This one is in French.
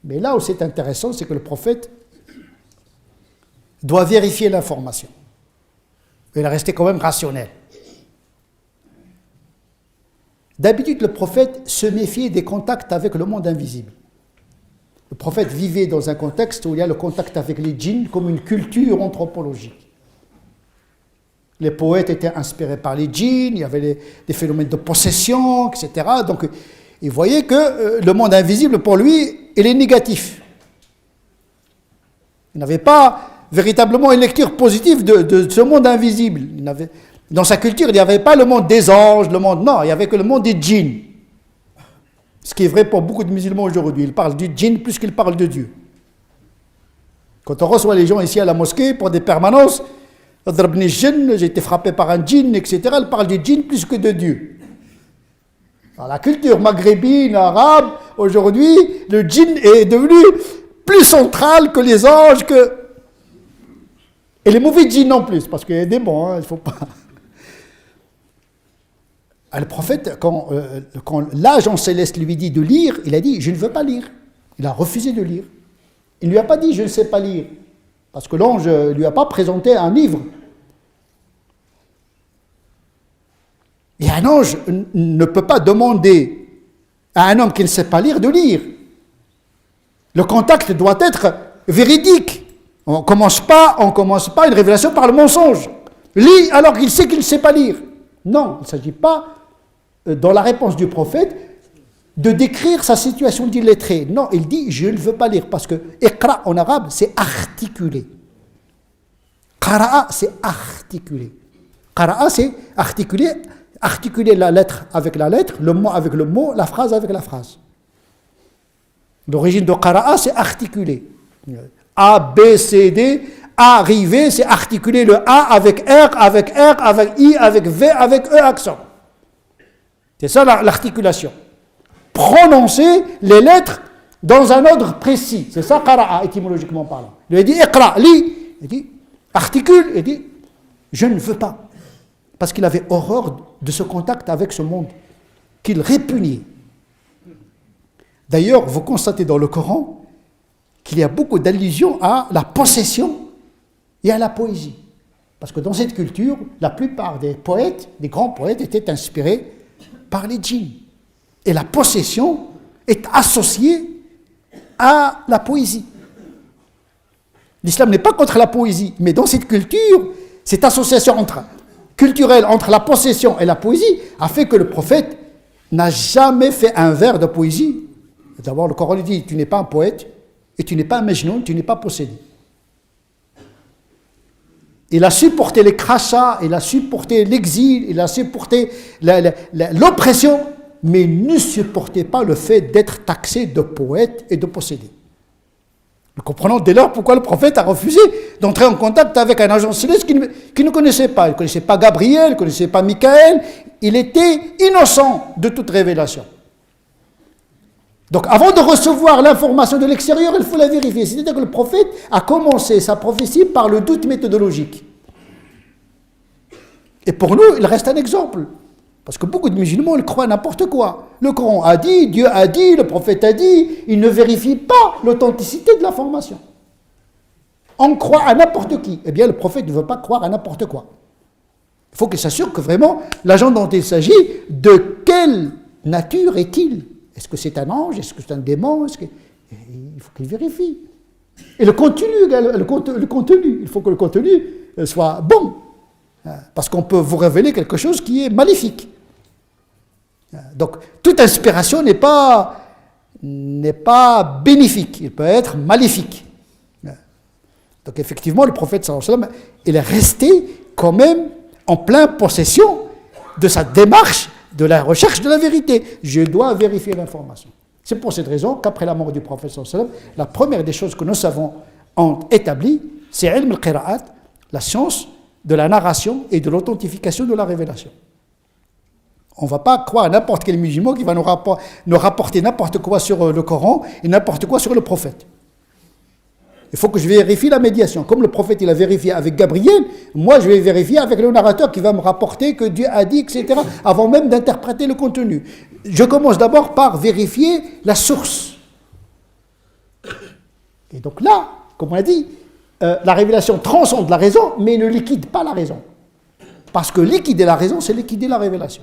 Mais là où c'est intéressant, c'est que le prophète doit vérifier l'information. Il est resté quand même rationnel. D'habitude, le prophète se méfiait des contacts avec le monde invisible. Le prophète vivait dans un contexte où il y a le contact avec les djinns comme une culture anthropologique. Les poètes étaient inspirés par les djinns, il y avait des phénomènes de possession, etc. Donc, il voyait que le monde invisible, pour lui, il est négatif. Il n'avait pas véritablement une lecture positive de ce monde invisible. Dans sa culture, il n'y avait pas le monde des anges, le monde... Non, il n'y avait que le monde des djinns. Ce qui est vrai pour beaucoup de musulmans aujourd'hui. Ils parlent du djinn plus qu'ils parlent de Dieu. Quand on reçoit les gens ici à la mosquée pour des permanences, j'ai été frappé par un djinn, etc. Ils parlent du djinn plus que de Dieu. Dans la culture maghrébine, arabe, aujourd'hui, le djinn est devenu plus central que les anges, et les mauvais djinns non plus, parce qu'il y a des bons, il ne faut pas... Le prophète, quand l'agent céleste lui dit de lire, il a dit « je ne veux pas lire ». Il a refusé de lire. Il ne lui a pas dit « je ne sais pas lire », parce que l'ange ne lui a pas présenté un livre. Et un ange ne peut pas demander à un homme qui ne sait pas lire de lire. Le contact doit être véridique. On ne commence pas une révélation par le mensonge. Lis alors qu'il sait qu'il ne sait pas lire. Non, il ne s'agit pas, dans la réponse du prophète, de décrire sa situation d'illettré. Non, il dit « je ne veux pas lire » parce que « iqra » en arabe, c'est articulé. « Qara'a » c'est articulé. « Qara'a » c'est articuler la lettre avec la lettre, le mot avec le mot, la phrase avec la phrase. L'origine de « qara'a » c'est articulé. A, B, C, D, arriver, c'est articuler le A avec R, avec I, avec V, avec E accent. C'est ça l'articulation. Prononcer les lettres dans un ordre précis. C'est ça qara'a, étymologiquement parlant. Il a dit iqra, lis. Il dit articule, il dit je ne veux pas. Parce qu'il avait horreur de ce contact avec ce monde qu'il répugnait. D'ailleurs, vous constatez dans le Coran qu'il y a beaucoup d'allusions à la possession et à la poésie. Parce que dans cette culture, la plupart des poètes, des grands poètes, étaient inspirés par les djinns. Et la possession est associée à la poésie. L'islam n'est pas contre la poésie, mais dans cette culture, cette association culturelle entre la possession et la poésie a fait que le prophète n'a jamais fait un vers de poésie. D'abord, le Coran dit, tu n'es pas un poète, et tu n'es pas un majnoun, tu n'es pas possédé. Il a supporté les crachats, il a supporté l'exil, il a supporté l'oppression, mais il ne supportait pas le fait d'être taxé de poète et de possédé. Nous comprenons dès lors pourquoi le prophète a refusé d'entrer en contact avec un agent céleste qu'il ne connaissait pas. Il ne connaissait pas Gabriel, il ne connaissait pas Michael, il était innocent de toute révélation. Donc avant de recevoir l'information de l'extérieur, il faut la vérifier. C'est-à-dire que le prophète a commencé sa prophétie par le doute méthodologique. Et pour nous, il reste un exemple. Parce que beaucoup de musulmans, ils croient n'importe quoi. Le Coran a dit, Dieu a dit, le prophète a dit, ils ne vérifient pas l'authenticité de l'information. On croit à n'importe qui. Eh bien, le prophète ne veut pas croire à n'importe quoi. Il faut qu'il s'assure que vraiment, l'agent dont il s'agit, de quelle nature est-il ? Est-ce que c'est un ange? Est-ce que c'est un démon? Il faut qu'il vérifie. Et le contenu, il faut que le contenu soit bon. Parce qu'on peut vous révéler quelque chose qui est maléfique. Donc, toute inspiration n'est pas bénéfique, il peut être maléfique. Donc, effectivement, le prophète, sallallahu alayhi wa sallam, il est resté quand même en pleine possession de sa démarche de la recherche de la vérité. Je dois vérifier l'information. C'est pour cette raison qu'après la mort du prophète sallallahu alayhi wa sallam, la première des choses que nous savons établi, c'est ilm al-qira'at, la science de la narration et de l'authentification de la révélation. On ne va pas croire à n'importe quel musulman qui va nous rapporter n'importe quoi sur le Coran et n'importe quoi sur le prophète. Il faut que je vérifie la médiation. Comme le prophète il a vérifié avec Gabriel, moi je vais vérifier avec le narrateur qui va me rapporter que Dieu a dit, etc., avant même d'interpréter le contenu. Je commence d'abord par vérifier la source. Et donc là, comme on a dit, la révélation transcende la raison, mais ne liquide pas la raison. Parce que liquider la raison, c'est liquider la révélation.